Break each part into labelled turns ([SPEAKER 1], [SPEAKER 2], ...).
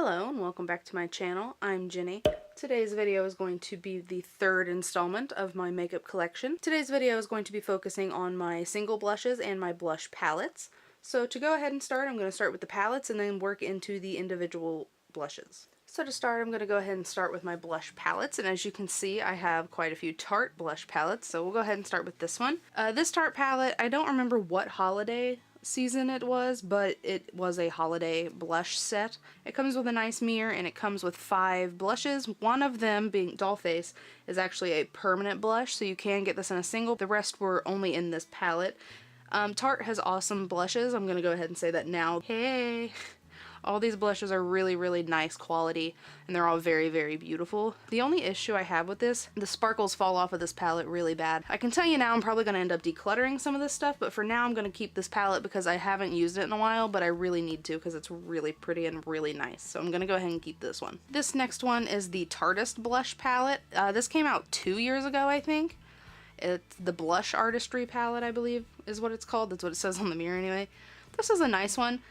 [SPEAKER 1] Hello and welcome back to my channel. I'm Jenny. Today's video is going to be the third installment of my makeup collection. Today's video is going to be focusing on my single blushes and my blush palettes. So to go ahead and start, I'm going to start with the palettes and then work into the individual blushes. So to start, I'm going to go ahead and start with my blush palettes, and as you can see, I have quite a few Tarte blush palettes, so we'll go ahead and start with this one. This Tarte palette, I don't remember what holiday season it was, but it was a holiday blush set. It comes with a nice mirror and it comes with 5 blushes. One of them, being Dollface, is actually a permanent blush, so you can get this in a single. The rest were only in this palette. Tarte has awesome blushes. I'm gonna go ahead and say that now. Hey! All these blushes are really, really nice quality, and they're all very, very beautiful. The only issue I have with this, the sparkles fall off of this palette really bad. I can tell you now I'm probably going to end up decluttering some of this stuff, but for now I'm going to keep this palette because I haven't used it in a while, but I really need to because it's really pretty and really nice. So I'm going to go ahead and keep this one. This next one is the Tartist blush palette. This came out 2 years ago, I think. It's the Blush Artistry palette, I believe, is what it's called. That's what it says on the mirror anyway. This is a nice one.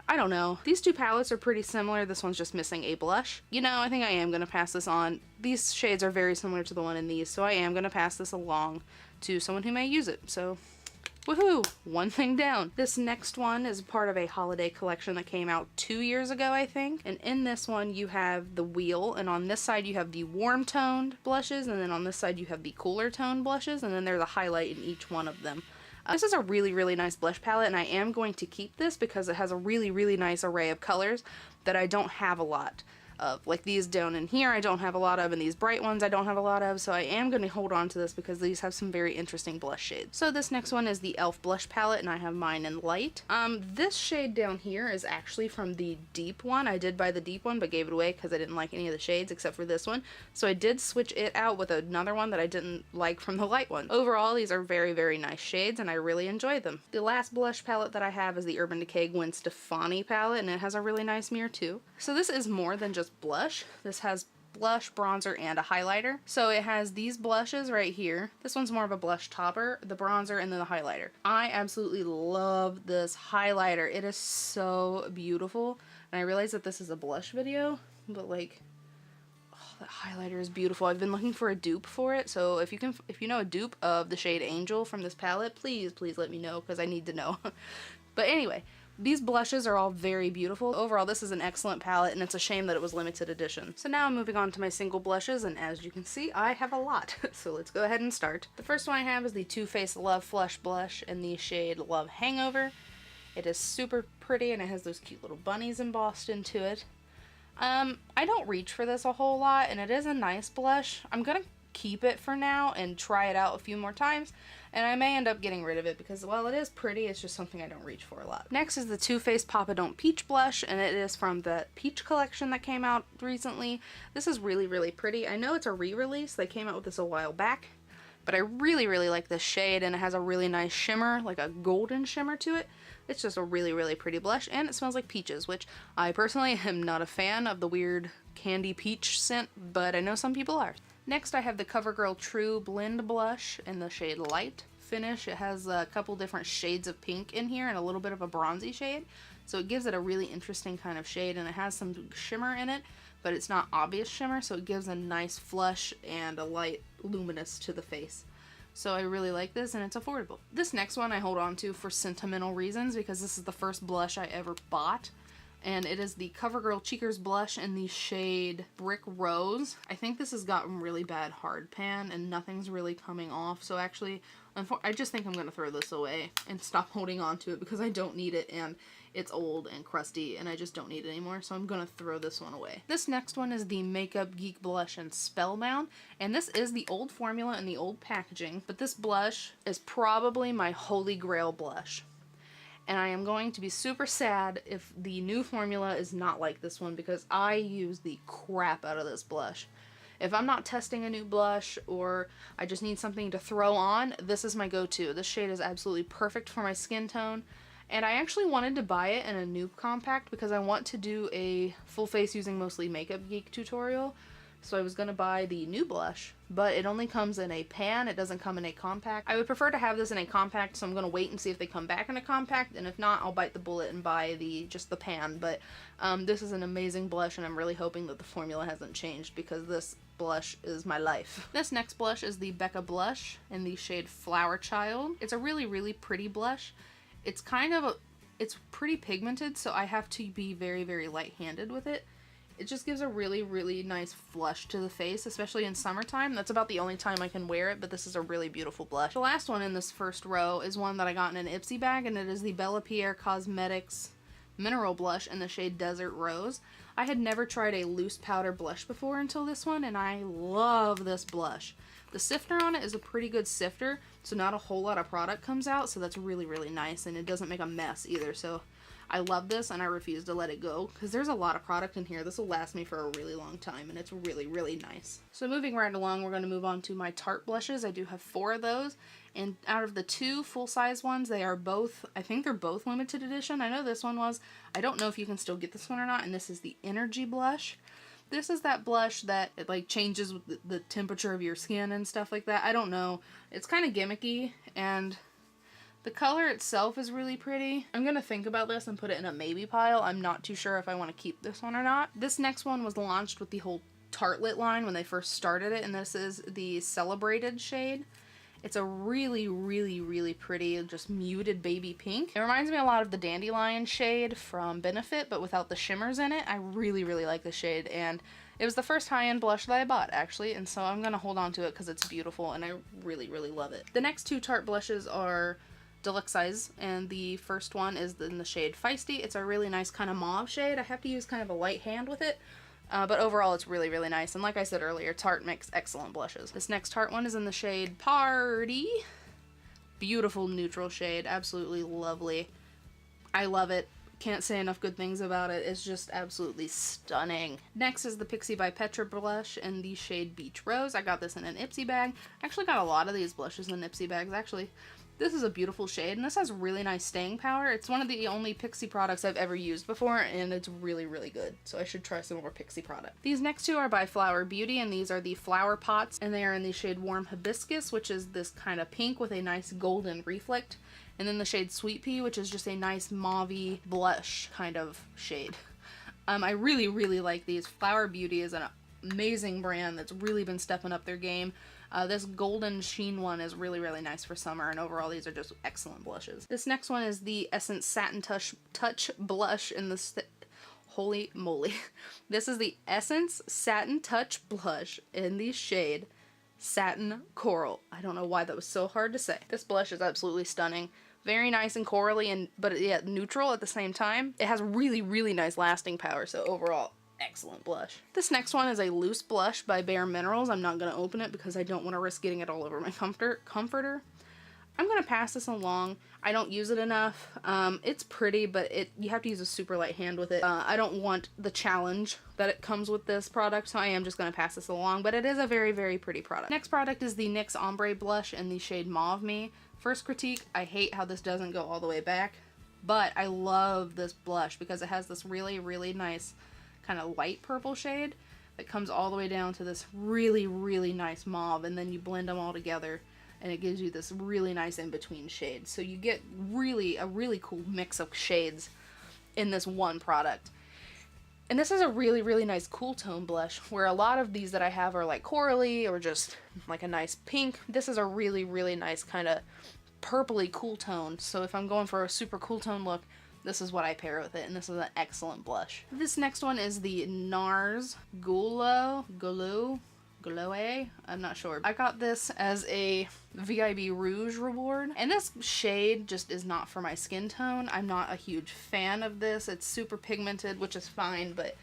[SPEAKER 1] I don't know. These two palettes are pretty similar. This one's just missing a blush. You know, I think I am going to pass this on. These shades are very similar to the one in these, so I am going to pass this along to someone who may use it. So, woohoo! One thing down. This next one is part of a holiday collection that came out 2 years ago, I think. And in this one, you have the wheel, and on this side you have the warm toned blushes, and then on this side you have the cooler toned blushes, and then there's a highlight in each one of them. This is a really, really nice blush palette, and I am going to keep this because it has a really, really nice array of colors that I don't have a lot of. Like these down in here I don't have a lot of, and these bright ones I don't have a lot of, so I am going to hold on to this because these have some very interesting blush shades. So this next one is the e.l.f. blush palette, and I have mine in light. This shade down here is actually from the deep one. I did buy the deep one but gave it away because I didn't like any of the shades except for this one, so I did switch it out with another one that I didn't like from the light one. Overall, these are very, very nice shades and I really enjoy them. The last blush palette that I have is the Urban Decay Gwen Stefani palette, and it has a really nice mirror too. So this is more than just blush. This has blush, bronzer, and a highlighter. So it has these blushes right here. This one's more of a blush topper, the bronzer, and then the highlighter. I absolutely love this highlighter. It is so beautiful. And I realize that this is a blush video, but like, oh, that highlighter is beautiful. I've been looking for a dupe for it, so if you know a dupe of the shade Angel from this palette, please let me know because I need to know. But anyway, these blushes are all very beautiful. Overall, this is an excellent palette, and it's a shame that it was limited edition. So now I'm moving on to my single blushes, and as you can see, I have a lot. So let's go ahead and start. The first one I have is the Too Faced Love Flush Blush in the shade Love Hangover. It is super pretty, and it has those cute little bunnies embossed into it. I don't reach for this a whole lot, and it is a nice blush. I'm gonna keep it for now and try it out a few more times, and I may end up getting rid of it because while it is pretty, it's just something I don't reach for a lot. Next is the Too Faced Papa Don't Peach blush, and it is from the Peach collection that came out recently. This is really, really pretty. I know it's a re-release. They came out with this a while back, but I really, really like this shade, and it has a really nice shimmer, like a golden shimmer to it. It's just a really, really pretty blush, and it smells like peaches, which I personally am not a fan of the weird candy peach scent, but I know some people are. Next I have the CoverGirl True Blend Blush in the shade Light Finish. It has a couple different shades of pink in here and a little bit of a bronzy shade, so it gives it a really interesting kind of shade, and it has some shimmer in it, but it's not obvious shimmer, so it gives a nice flush and a light luminous to the face. So I really like this, and it's affordable. This next one I hold on to for sentimental reasons because this is the first blush I ever bought. And it is the CoverGirl Cheekers blush in the shade Brick Rose. I think this has gotten really bad hard pan and nothing's really coming off. So actually, I just think I'm going to throw this away and stop holding on to it because I don't need it, and it's old and crusty and I just don't need it anymore. So I'm going to throw this one away. This next one is the Makeup Geek blush in Spellbound. And this is the old formula and the old packaging, but this blush is probably my holy grail blush. And I am going to be super sad if the new formula is not like this one because I use the crap out of this blush. If I'm not testing a new blush or I just need something to throw on, this is my go-to. This shade is absolutely perfect for my skin tone. And I actually wanted to buy it in a nude compact because I want to do a full face using mostly Makeup Geek tutorial. so I was going to buy the new blush, but it only comes in a pan. It doesn't come in a compact. I would prefer to have this in a compact, so I'm going to wait and see if they come back in a compact, and if not, I'll bite the bullet and buy just the pan. But this is an amazing blush, and I'm really hoping that the formula hasn't changed, because this blush is my life. This next blush is the Becca blush in the shade Flowerchild. It's a really, really pretty blush. It's it's pretty pigmented, so I have to be very, very light-handed with it. It just gives a really, really nice flush to the face, especially in summertime. That's about the only time I can wear it, but this is a really beautiful blush. The last one in this first row is one that I got in an Ipsy bag, and it is the Pierre Cosmetics Mineral Blush in the shade Desert Rose. I had never tried a loose powder blush before until this one, and I love this blush. The sifter on it is a pretty good sifter, so not a whole lot of product comes out, so that's really, really nice, and it doesn't make a mess either, so I love this, and I refuse to let it go, because there's a lot of product in here. This will last me for a really long time, and it's really, really nice. So moving right along, we're going to move on to my Tarte blushes. I do have 4 of those, and out of the 2 full-size ones, they are both, I think they're both limited edition. I know this one was. I don't know if you can still get this one or not, and this is the Energy blush. This is that blush that it like changes with the temperature of your skin and stuff like that. I don't know. It's kind of gimmicky, and the color itself is really pretty. I'm gonna think about this and put it in a maybe pile. I'm not too sure if I want to keep this one or not. This next one was launched with the whole Tartlette line when they first started it, and this is the Celebrated shade. It's a really, really, really pretty, just muted baby pink. It reminds me a lot of the Dandelion shade from Benefit, but without the shimmers in it. I really, really like this shade, and it was the first high-end blush that I bought, actually, and so I'm gonna hold on to it because it's beautiful, and I really, really love it. The next 2 Tarte blushes are deluxe size, and the first one is in the shade Feisty. It's a really nice kind of mauve shade. I have to use kind of a light hand with it, but overall it's really, really nice. And like I said earlier, Tarte makes excellent blushes. This next Tarte one is in the shade Paaarty. Beautiful neutral shade, absolutely lovely. I love it. Can't say enough good things about it. It's just absolutely stunning. Next is the Pixie by Petra blush in the shade Beach Rose. I got this in an Ipsy bag. I actually got a lot of these blushes in Ipsy bags, actually. This is a beautiful shade, and this has really nice staying power. It's one of the only Pixie products I've ever used before, and it's really, really good. So I should try some more Pixie product. These next 2 are by Flower Beauty, and these are the Flower Pots, and they are in the shade Warm Hibiscus, which is this kind of pink with a nice golden reflect, and then the shade Sweet Pea, which is just a nice mauve-y blush kind of shade. I really, really like these. Flower Beauty is an amazing brand that's really been stepping up their game. This golden sheen one is really, really nice for summer, and overall these are just excellent blushes. This next one is the Essence Satin Touch Blush in the holy moly. This is the Essence Satin Touch Blush in the shade Satin Coral. I don't know why that was so hard to say. This blush is absolutely stunning. Very nice and corally, but yet neutral at the same time. It has really, really nice lasting power, so overall, excellent blush. This next one is a loose blush by Bare Minerals. I'm not going to open it because I don't want to risk getting it all over my comforter. I'm going to pass this along. I don't use it enough. It's pretty, but you have to use a super light hand with it. I don't want the challenge that it comes with this product, so I am just going to pass this along, but it is a very, very pretty product. Next product is the NYX Ombre blush in the shade Mauve Me. First critique, I hate how this doesn't go all the way back, but I love this blush because it has this really, really nice kind of light purple shade that comes all the way down to this really, really nice mauve, and then you blend them all together and it gives you this really nice in-between shade. So you get a really cool mix of shades in this one product. And this is a really, really nice cool tone blush, where a lot of these that I have are like corally or just like a nice pink. This is a really, really nice kind of purpley cool tone. So if I'm going for a super cool tone look, this is what I pair with it, and this is an excellent blush. This next one is the Nars Goulue, I'm not sure. I got this as a VIB Rouge reward, and this shade just is not for my skin tone. I'm not a huge fan of this. It's super pigmented, which is fine, but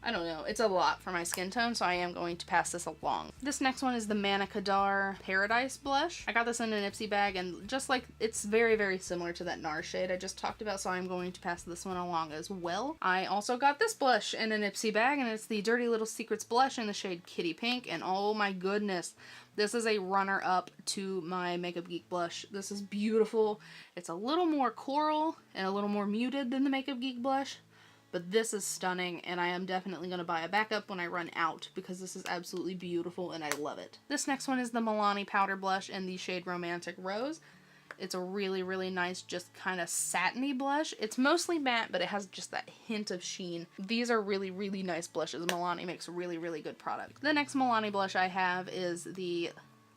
[SPEAKER 1] I don't know. It's a lot for my skin tone, so I am going to pass this along. This next one is the Kadar Paradise blush. I got this in an Ipsy bag, and just like, it's very, very similar to that Nars shade I just talked about, so I'm going to pass this one along as well. I also got this blush in an Ipsy bag, and it's the Dirty Little Secrets blush in the shade Kitty Pink, and oh my goodness, this is a runner-up to my Makeup Geek blush. This is beautiful. It's a little more coral and a little more muted than the Makeup Geek blush, But this is stunning, and I am definitely going to buy a backup when I run out because this is absolutely beautiful and I love it. This next one is the Milani Powder Blush in the shade Romantic Rose. It's a really, really nice, just kind of satiny blush. It's mostly matte, but it has just that hint of sheen. These are really, really nice blushes. Milani makes really, really good product. The next Milani blush I have is the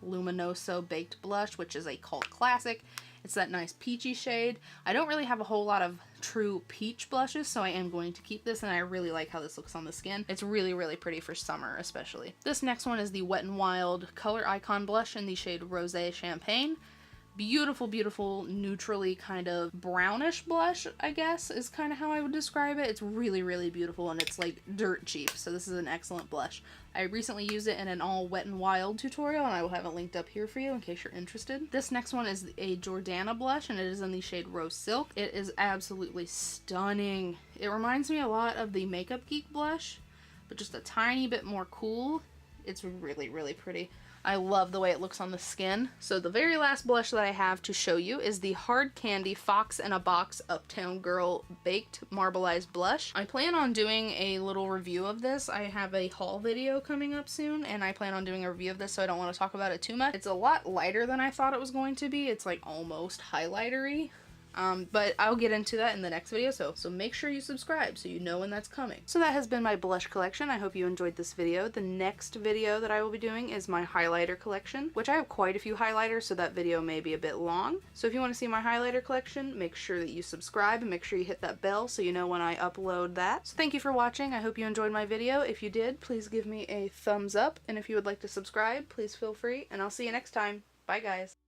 [SPEAKER 1] Luminoso Baked Blush, which is a cult classic. It's that nice peachy shade. I don't really have a whole lot of true peach blushes, so I am going to keep this, and I really like how this looks on the skin. It's really, really pretty for summer especially. This next one is the Wet n Wild Color Icon Blush in the shade Rosé Champagne. Beautiful, beautiful, neutrally kind of brownish blush, I guess, is kind of how I would describe it. It's really, really beautiful, and it's like dirt cheap, so this is an excellent blush. I recently used it in an all Wet n Wild tutorial, and I will have it linked up here for you in case you're interested. This next one is a Jordana blush, and it is in the shade Rose Silk. It is absolutely stunning. It reminds me a lot of the Makeup Geek blush, but just a tiny bit more cool. It's really, really pretty. I love the way it looks on the skin. So the very last blush that I have to show you is the Hard Candy Fox in a Box Uptown Girl Baked Marbleized Blush. I plan on doing a little review of this. I have a haul video coming up soon, and I plan on doing a review of this, so I don't want to talk about it too much. It's a lot lighter than I thought it was going to be. It's like almost highlighter-y. But I'll get into that in the next video, so make sure you subscribe so you know when that's coming. So that has been my blush collection. I hope you enjoyed this video. The next video that I will be doing is my highlighter collection, which I have quite a few highlighters, so that video may be a bit long. So if you want to see my highlighter collection, make sure that you subscribe and make sure you hit that bell so you know when I upload that. So thank you for watching. I hope you enjoyed my video. If you did, please give me a thumbs up, and if you would like to subscribe, please feel free, and I'll see you next time. Bye guys.